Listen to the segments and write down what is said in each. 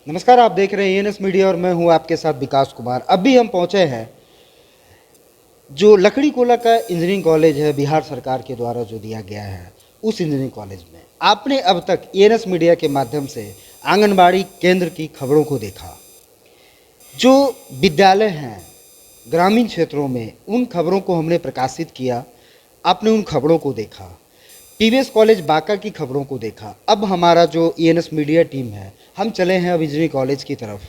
नमस्कार, आप देख रहे हैं एएनएस मीडिया और मैं हूं आपके साथ विकास कुमार। अभी हम पहुंचे हैं जो लकड़ी कोला का इंजीनियरिंग कॉलेज है, बिहार सरकार के द्वारा जो दिया गया है, उस इंजीनियरिंग कॉलेज में आपने अब तक एएनएस मीडिया के माध्यम से आंगनबाड़ी केंद्र की खबरों को देखा। जो विद्यालय हैं ग्रामीण क्षेत्रों में, उन खबरों को हमने प्रकाशित किया, आपने उन खबरों को देखा। टीवीएस कॉलेज बांका की खबरों को देखा। अब हमारा जो एएनएस मीडिया टीम है, हम चले हैं अब इंजीनियरिंग कॉलेज की तरफ।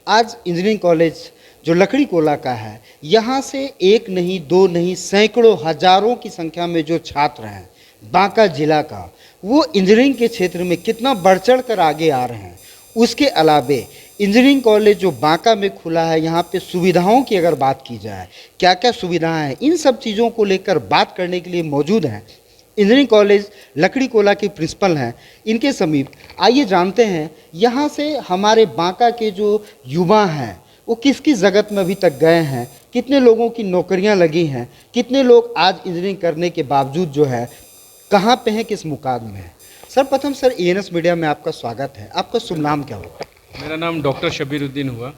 आज इंजीनियरिंग कॉलेज जो लकड़ी कोला का है, यहाँ से एक नहीं, दो नहीं, सैकड़ों हजारों की संख्या में जो छात्र हैं बांका जिला का, वो इंजीनियरिंग के क्षेत्र में कितना बढ़ चढ़ कर आगे आ रहे हैं। उसके अलावे इंजीनियरिंग कॉलेज जो बांका में खुला है, यहाँ पे सुविधाओं की अगर बात की जाए, क्या क्या सुविधाएं हैं, इन सब चीज़ों को लेकर बात करने के लिए मौजूद हैं इंजीनियरिंग कॉलेज लकड़ी कोला के प्रिंसिपल हैं, इनके समीप। आइए जानते हैं यहाँ से हमारे बांका के जो युवा हैं वो किस किस जगत में अभी तक गए हैं, कितने लोगों की नौकरियाँ लगी हैं, कितने लोग आज इंजीनियरिंग करने के बावजूद जो है कहाँ पे हैं, किस मुकाम में हैं। सर्वप्रथम सर, एएनएस मीडिया में आपका स्वागत है। आपका शुभ नाम क्या हो? मेरा नाम डॉक्टर शबीरुद्दीन हुआ।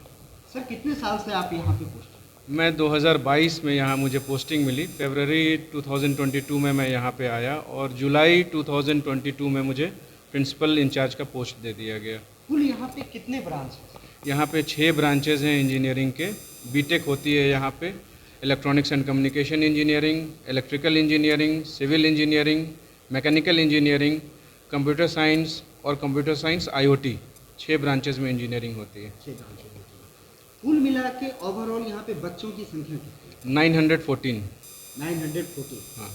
सर, कितने साल से आप यहाँ पे पोस्ट? मैं 2022 में यहाँ मुझे पोस्टिंग मिली। फरवरी 2022 में मैं यहाँ पे आया और जुलाई 2022 में मुझे प्रिंसिपल इंचार्ज का पोस्ट दे दिया गया। कुल यहाँ पे कितने ब्रांच हैं? यहाँ पे 6 ब्रांचेज हैं इंजीनियरिंग के। बीटेक होती है यहाँ पे, electronics and communication engineering, electrical engineering, civil engineering, mechanical engineering, computer science और कंप्यूटर साइंस IoT। 6 ब्रांचेज में इंजीनियरिंग होती है। 6 ब्रांचेज। कुल मिला के ओवरऑल यहाँ पे बच्चों की संख्या कितनी? 914। 914। हाँ।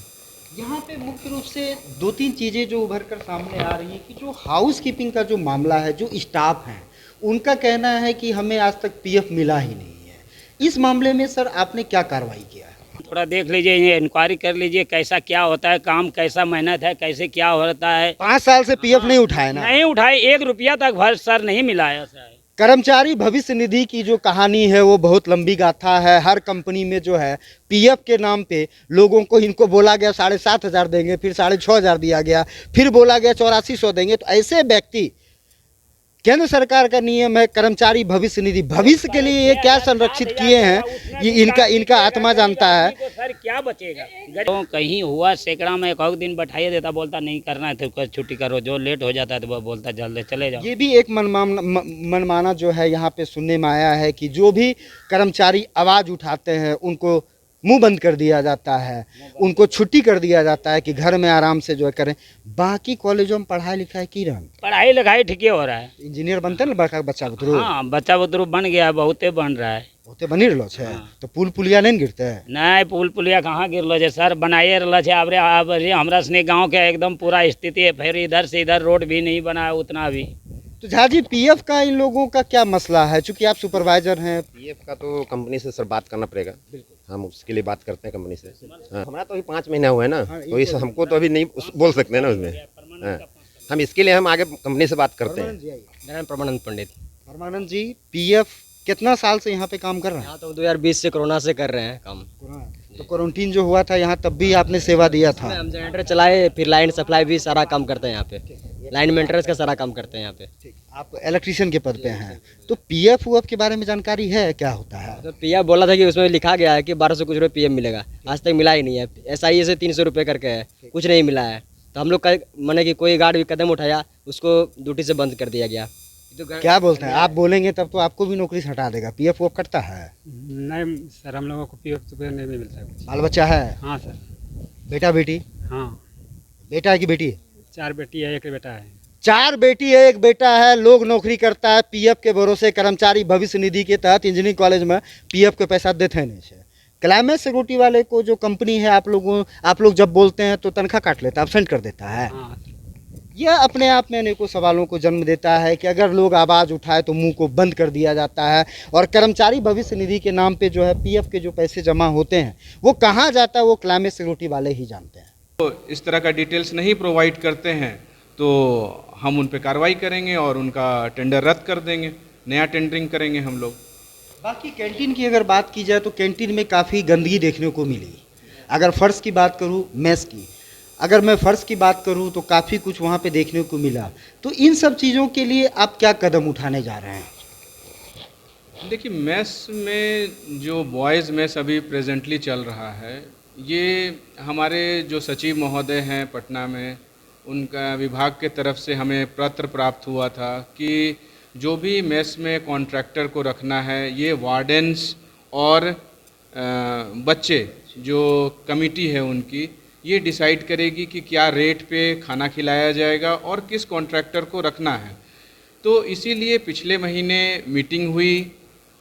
यहाँ पे मुख्य रूप से 2-3 चीज़ें जो उभर कर सामने आ रही हैं कि जो हाउस कीपिंग का जो मामला है, जो स्टाफ हैं, उनका कहना है कि हमें आज तक पीएफ मिला ही नहीं है। इस मामले में सर आपने क्या कार्रवाई किया है? थोड़ा देख लीजिए, ये इंक्वायरी कर लीजिए कैसा क्या होता है, काम कैसा मेहनत है, कैसे क्या होता है। 5 साल से पीएफ नहीं उठाए ना? नहीं उठाए, 1 रुपया तक भर सर नहीं मिला है सर। कर्मचारी भविष्य निधि की जो कहानी है वो बहुत लंबी गाथा है। हर कंपनी में जो है पीएफ के नाम पे लोगों को, इनको बोला गया 7,500 देंगे, फिर 6,500 दिया गया, फिर बोला गया 8400 देंगे। तो ऐसे व्यक्ति, केंद्र सरकार का नियम है कर्मचारी भविष्य निधि, भविष्य के लिए ये क्या संरक्षित किए हैं ये इनका आत्मा जानता है। तो सर क्या बचेगा? तो कहीं हुआ सैकड़ा में एक दिन बैठाइए देता, बोलता नहीं करना है तो छुट्टी करो, जो लेट हो जाता है तो वो बोलता जल्दी चले जाओ। ये भी एक मनमाना जो है यहाँ पे सुनने में आया है कि जो भी कर्मचारी आवाज़ उठाते हैं उनको मुंह बंद कर दिया जाता है, उनको छुट्टी कर दिया जाता है कि घर में आराम से जो है करें। बाकी कॉलेजों में पढ़ाई लिखाई की रंग, पढ़ाई लिखाई ठीक हो रहा है। इंजीनियर बनते हैं ना बच्चा बुतरू। हाँ, बच्चा बुतरू बन गया, बहुते बन रहा है। बहुते बनी रहो छे। तो पुल पुलिया नहीं गिरते है? नहीं, पुल पुलिया कहाँ गिरलो है सर, बनाए रहा है। अब हमरा सनी गाँव के एकदम पूरा स्थिति है, फिर इधर से इधर रोड भी नहीं बना है उतना भी। तो झा जी, पीएफ का इन लोगों का क्या मसला है? चूंकि आप सुपरवाइजर हैं। पीएफ का तो कंपनी से सर बात करना पड़ेगा। हम उसके लिए बात करते हैं कंपनी से। हाँ, हमारा तो अभी 5 महीना हुआ है ना। हाँ, तो इस हमको तो अभी नहीं बोल सकते हैं ना उसमें। हाँ, हम इसके लिए हम आगे कंपनी से बात करते हैं। मेरा नाम परमानंद पंडित। परमानंद जी, पीएफ कितना साल से यहाँ पे काम कर रहे हैं? यहाँ तो 2020 से कोरोना से कर रहे हैं काम। तो क्वारंटीन जो हुआ था यहाँ, तब भी आपने सेवा दिया था? हम जनरेटर चलाए, फिर लाइन सप्लाई भी सारा काम करते हैं यहाँ पे। लाइन मेंटेनेंस का सारा काम करते हैं यहाँ पे। आप इलेक्ट्रीशियन के पद पे हैं, तो पीएफ ऊएफ के बारे में जानकारी है, क्या होता है? तो पीएफ बोला था कि उसमें लिखा गया है कि 1200 कुछ रुपये पीएफ मिलेगा, आज तक मिला ही नहीं है। SIA से 300 रुपये करके है, कुछ नहीं मिला है। तो हम लोग का मैंने कि कोई गार्ड भी कदम उठाया, उसको ड्यूटी से बंद कर दिया गया। क्या बोलते हैं आप? बोलेंगे तब तो आपको भी नौकरी से हटा देगा। पीएफ ऊएफ कटता है? नहीं सर, हम लोगों को पीएफ तो नहीं मिलता है कुछ। बाल बच्चा है? हाँ सर। बेटा बेटी? हाँ, बेटा है कि बेटी है? 4 बेटी है, 1 बेटा है। 4 बेटी है, 1 बेटा है। लोग नौकरी करता है पीएफ के भरोसे। कर्मचारी भविष्य निधि के तहत इंजीनियरिंग कॉलेज में पीएफ के पैसा देते नहीं है। क्लाइमेट सिक्योरिटी वाले को जो कंपनी है, आप लोग जब बोलते हैं तो तनख्वाह काट लेता है, एब्सेंट कर देता है। हाँ, यह अपने आप में अनेकों सवालों को जन्म देता है कि अगर लोग आवाज़ उठाए तो मुंह को बंद कर दिया जाता है। और कर्मचारी भविष्य निधि के नाम पे जो है पीएफ के जो पैसे जमा होते हैं वो कहाँ जाता है, वो क्लाइमेट सिक्योरिटी वाले ही जानते हैं। तो इस तरह का डिटेल्स नहीं प्रोवाइड करते हैं तो हम उन पर कार्रवाई करेंगे और उनका टेंडर रद्द कर देंगे, नया टेंडरिंग करेंगे हम लोग। बाकी कैंटीन की अगर बात की जाए तो कैंटीन में काफ़ी गंदगी देखने को मिली। अगर फ़र्श की बात करूँ, मेस की, अगर मैं फ़र्श की बात करूं तो काफ़ी कुछ वहाँ पे देखने को मिला। तो इन सब चीज़ों के लिए आप क्या कदम उठाने जा रहे हैं? देखिए, मेस में जो बॉयज़ मेस अभी प्रेजेंटली चल रहा है, ये हमारे जो सचिव महोदय हैं पटना में, उनका विभाग के तरफ से हमें पत्र प्राप्त हुआ था कि जो भी मेस में कॉन्ट्रैक्टर को रखना है, ये वार्डन्स और बच्चे जो कमिटी है उनकी, ये डिसाइड करेगी कि क्या रेट पे खाना खिलाया जाएगा और किस कॉन्ट्रैक्टर को रखना है। तो इसीलिए पिछले महीने मीटिंग हुई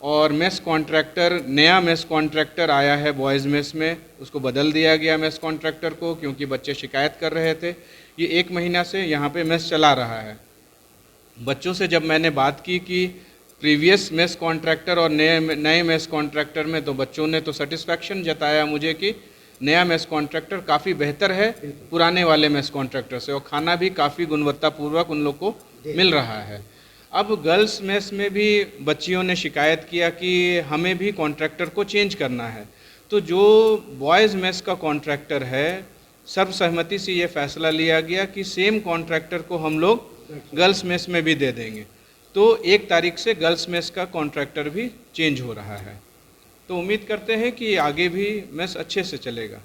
और मेस कॉन्ट्रैक्टर, नया मेस कॉन्ट्रैक्टर आया है बॉयज़ मेस में, उसको बदल दिया गया मेस कॉन्ट्रैक्टर को, क्योंकि बच्चे शिकायत कर रहे थे। ये 1 महीना से यहाँ पे मेस चला रहा है। बच्चों से जब मैंने बात की कि प्रीवियस मेस कॉन्ट्रैक्टर और नए मेस कॉन्ट्रैक्टर में, तो बच्चों ने तो सेटिस्फैक्शन जताया मुझे कि नया मेस कॉन्ट्रैक्टर काफ़ी बेहतर है पुराने वाले मेस कॉन्ट्रैक्टर से, और खाना भी काफ़ी गुणवत्तापूर्वक उन लोग को मिल रहा है। अब गर्ल्स मेस में भी बच्चियों ने शिकायत किया कि हमें भी कॉन्ट्रैक्टर को चेंज करना है। तो जो बॉयज़ मेस का कॉन्ट्रैक्टर है, सर्वसहमति से ये फैसला लिया गया कि सेम कॉन्ट्रैक्टर को हम लोग गर्ल्स मेस में भी दे देंगे। तो 1 तारीख से गर्ल्स मेस का कॉन्ट्रैक्टर भी चेंज हो रहा है। तो उम्मीद करते हैं कि आगे भी मेस अच्छे से चलेगा।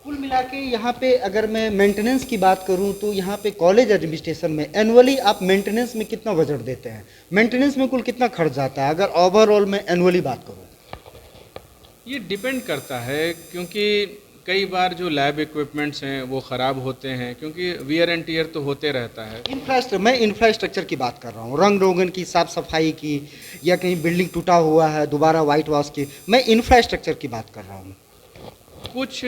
कुल मिला के यहाँ पे अगर मैं मेंटेनेंस की बात करूँ तो यहाँ पे कॉलेज एडमिनिस्ट्रेशन में एनुअली आप मेंटेनेंस में कितना बजट देते हैं? मेंटेनेंस में कुल कितना खर्च जाता है अगर ओवरऑल में एनुअली बात करूँ? ये डिपेंड करता है, क्योंकि कई बार जो लैब इक्विपमेंट्स हैं वो ख़राब होते हैं, क्योंकि वियर एंड टियर तो होते रहता है। मैं इंफ्रास्ट्रक्चर की बात कर रहा हूँ, रंग रोगन की, साफ सफाई की, या कहीं बिल्डिंग टूटा हुआ है दोबारा वाइट वॉश की, मैं इंफ्रास्ट्रक्चर की बात कर रहा हूँ। कुछ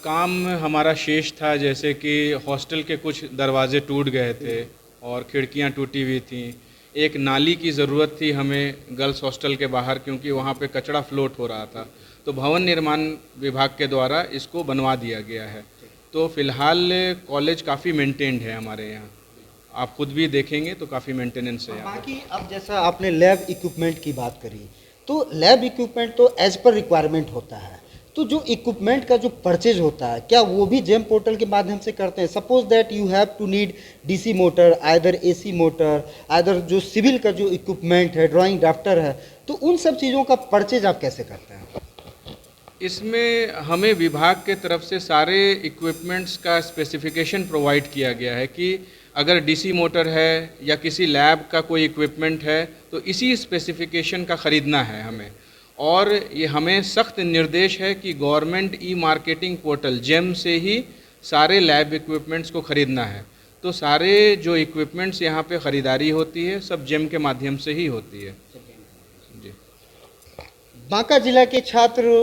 काम हमारा शेष था, जैसे कि हॉस्टल के कुछ दरवाजे टूट गए थे और खिड़कियां टूटी हुई थी। एक नाली की ज़रूरत थी हमें गर्ल्स हॉस्टल के बाहर, क्योंकि वहाँ पे कचरा फ्लोट हो रहा था। तो भवन निर्माण विभाग के द्वारा इसको बनवा दिया गया है। तो फिलहाल कॉलेज काफ़ी मेंटेन्ड है हमारे यहाँ, आप खुद भी देखेंगे तो काफ़ी मेंटेनेंस है यहाँ। बाकी अब जैसा आपने लैब इक्विपमेंट की बात करी, तो लैब इक्विपमेंट तो एज पर रिक्वायरमेंट होता है, तो जो इक्विपमेंट का जो परचेज होता है, क्या वो भी जेम पोर्टल के माध्यम से करते हैं? Suppose that you have to need DC motor, either AC motor, either जो सिविल का जो इक्विपमेंट है, ड्राइंग ड्राफ्टर है, तो उन सब चीज़ों का परचेज आप कैसे करते हैं? इसमें हमें विभाग के तरफ से सारे इक्विपमेंट्स का स्पेसिफिकेशन प्रोवाइड किया गया है कि अगर डीसी मोटर है या किसी लैब का कोई इक्विपमेंट है तो इसी स्पेसिफिकेशन का ख़रीदना है हमें। और ये हमें सख्त निर्देश है कि government e marketing portal GeM से ही सारे लैब इक्विपमेंट्स को ख़रीदना है। तो सारे जो इक्विपमेंट्स यहाँ पे ख़रीदारी होती है सब जेम के माध्यम से ही होती है। जी। बांका जिला के छात्र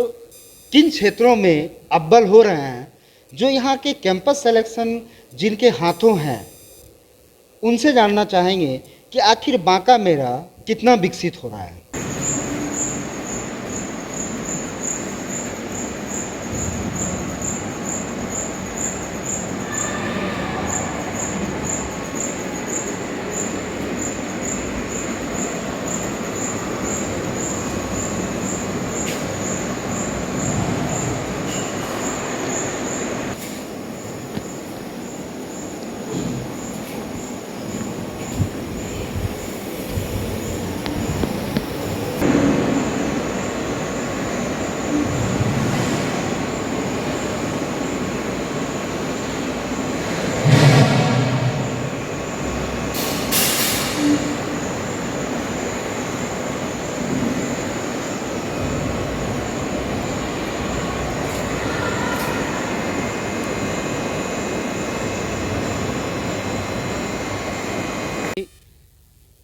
किन क्षेत्रों में अव्वल हो रहे हैं, जो यहाँ के कैंपस सिलेक्शन जिनके हाथों हैं, उनसे जानना चाहेंगे कि आखिर बांका मेरा कितना विकसित हो रहा है।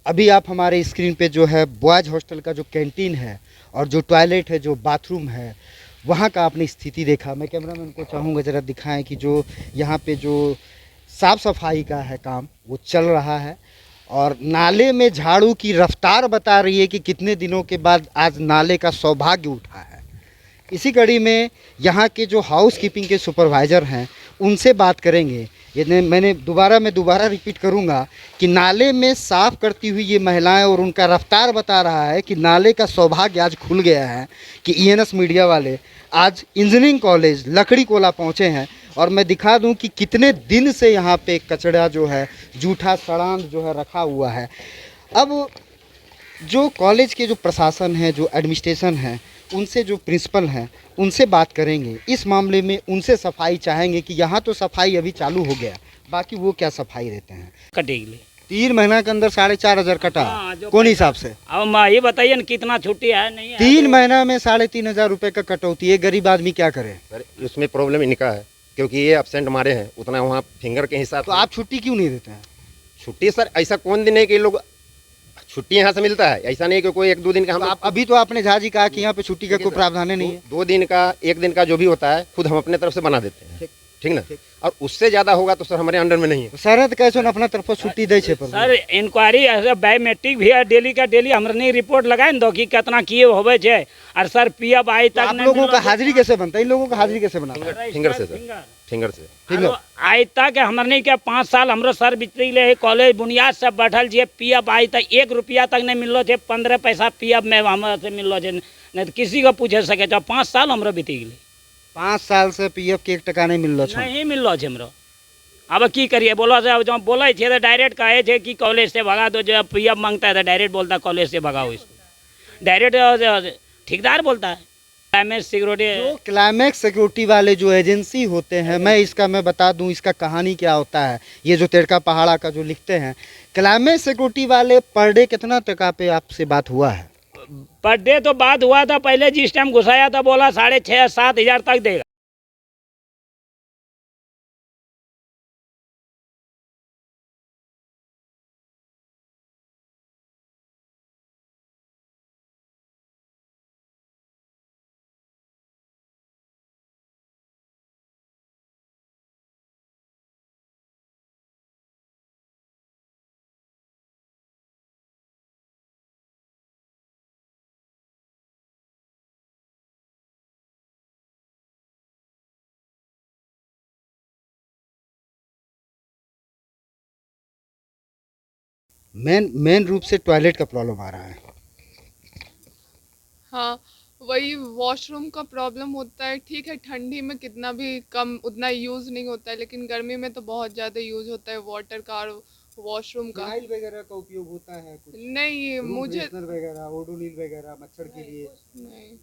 अभी आप हमारे स्क्रीन पे जो है बॉयज़ हॉस्टल का जो कैंटीन है और जो टॉयलेट है, जो बाथरूम है, वहाँ का आपने स्थिति देखा। मैं कैमरामैन को चाहूँगा ज़रा दिखाएं कि जो यहाँ पे जो साफ़ सफाई का है काम वो चल रहा है, और नाले में झाड़ू की रफ्तार बता रही है कि कितने दिनों के बाद आज नाले का सौभाग्य उठा है। इसी कड़ी में यहाँ के जो हाउस कीपिंग के सुपरवाइज़र हैं उनसे बात करेंगे। ये मैं दोबारा रिपीट करूँगा कि नाले में साफ़ करती हुई ये महिलाएं, और उनका रफ्तार बता रहा है कि नाले का सौभाग्य आज खुल गया है कि ईएनएस मीडिया वाले आज इंजीनियरिंग कॉलेज लकड़ी कोला पहुँचे हैं। और मैं दिखा दूं कि कितने दिन से यहाँ पे कचरा जो है, जूठा सड़ांध जो है रखा हुआ है। अब जो कॉलेज के जो प्रशासन है, जो एडमिनिस्ट्रेशन है, उनसे जो प्रिंसिपल हैं, उनसे बात करेंगे इस मामले में, उनसे सफाई चाहेंगे कि यहाँ तो सफाई अभी चालू हो गया, बाकी वो क्या सफाई देते हैं। कटेगी 3 महीना के अंदर 4,500 कटा, हाँ, जो कौन हिसाब से? अब ये बताइए ना कितना छुट्टी है नहीं है 3 तो- महीना में 3,500 रुपए का कटौती है, गरीब आदमी क्या करे? सर उसमें प्रॉब्लम इनका है, क्योंकि ये एब्सेंट मारे हैं उतना वहाँ फिंगर के हिसाब तो से। आप छुट्टी क्यों नहीं देते हैं? छुट्टी सर ऐसा कौन दिन है कि लोग छुट्टी यहाँ से मिलता है, ऐसा नहीं है कि कोई 1-2 दिन का हम तो लोग आप अभी तो आपने झा जी कहा कि यहाँ पे छुट्टी का कोई प्रावधान ही नहीं है। 2 दिन का 1 दिन का जो भी होता है खुद हम अपने तरफ से बना देते हैं, ठीक ना। और उससे ज़्यादा होगा तो सर हमारे अंडर में नहीं है। शरद कैसे अपना तरफ से छुट्टी दे छे पर? सर इंक्वायरी बायोमेट्रिक भी है, डेली का डेली हमने रिपोर्ट लगाए न दो कि कितना किए होवे छे। और सर पीएफ आई तो तक आप नहीं लोगों मिलो का छे। हाजिरी कैसे बनता है? इन लोगों का हाजिरी कैसे बनाता है? फिंगर से सर, फिंगर से। ठीक है। आज तक हमने के 5 साल हमरो सर बितले कॉलेज बुनियाद से बैठल छे, पीएफ आई तक 1 रुपया तक नहीं मिलो छे, 15 पैसा पीएफ में हमरा से मिलो छे, नहीं तो किसी को पूछे सके। 5 साल हमरो बीती गेले, 5 साल से पीएफ के 1 टका नहीं मिल रहा। नहीं मिलो छे हमरो। अब की करिए, बोलो से जब बोले छे तो डायरेक्ट कहे छे कि कॉलेज से भगा दो, जो पीएफ मांगता है तो डायरेक्ट बोलता है कॉलेज से भगाओ इसको, डायरेक्ट ठेकेदार बोलता है। सिक्योरिटी जो क्लाइमेक्स सिक्योरिटी वाले जो एजेंसी होते हैं, मैं बता दूं इसका कहानी क्या होता है। ये जो तेरका पहाड़ा का जो लिखते हैं, क्लाइमेक्स सिक्योरिटी वाले पर डे कितना टका पे आपसे बात हुआ है? पर डे तो बात हुआ था, पहले जिस टाइम घुसाया था बोला 6,500-7 हज़ार तक देगा। मेन रूप से टॉयलेट का प्रॉब्लम आ रहा है। हाँ, वही वॉशरूम का प्रॉब्लम होता है। ठीक है, ठंडी में कितना भी कम उतना यूज़ नहीं होता है, लेकिन गर्मी में तो बहुत ज़्यादा यूज़ होता है वाटर का और वॉशरूम का। फिनाइल वगैरह का उपयोग होता है कुछ? नहीं, मुझे वगैरह, ओडोनिल वगैरह मच्छर के लिए? नहीं,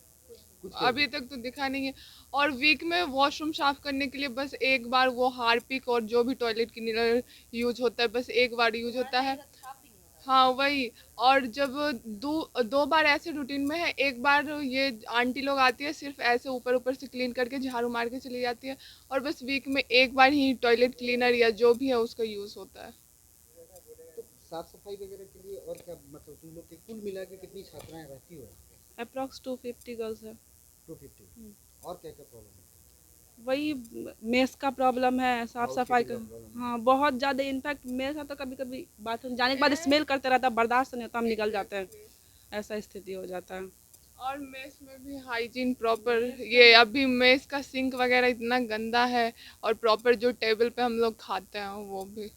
अभी तक तो दिखा नहीं है। और वीक में वॉशरूम साफ करने के लिए बस एक बार वो हार्पिक और जो भी टॉयलेट क्लीनर यूज होता है, बस एक बार यूज होता है। हाँ वही। और जब दो बार ऐसे रूटीन में है, एक बार ये आंटी लोग आती है, सिर्फ ऐसे ऊपर ऊपर से क्लीन करके झाड़ू मार के चली जाती है, और बस वीक में एक बार ही टॉयलेट क्लीनर या जो भी है उसका यूज़ होता है। तो साफ सफाई वगैरह के लिए और क्या, मतलब तुम लोग के कुल मिला के कितनी छात्राएं रहती हो? अप्रॉक्स 250 गर्ल्स है। 250। और क्या क्या प्रॉब्लम है? वही मेस का प्रॉब्लम है, साफ सफाई का। हाँ बहुत ज़्यादा, इनफैक्ट मेरे साथ तो कभी कभी बाथरूम जाने के बाद स्मेल करते रहता है, बर्दाश्त नहीं होता, हम निकल जाते हैं, ऐसा स्थिति हो जाता है। और मेस में भी हाइजीन प्रॉपर, ये अभी मेस का सिंक वगैरह इतना गंदा है, और प्रॉपर जो टेबल पे हम लोग खाते हैं वो भी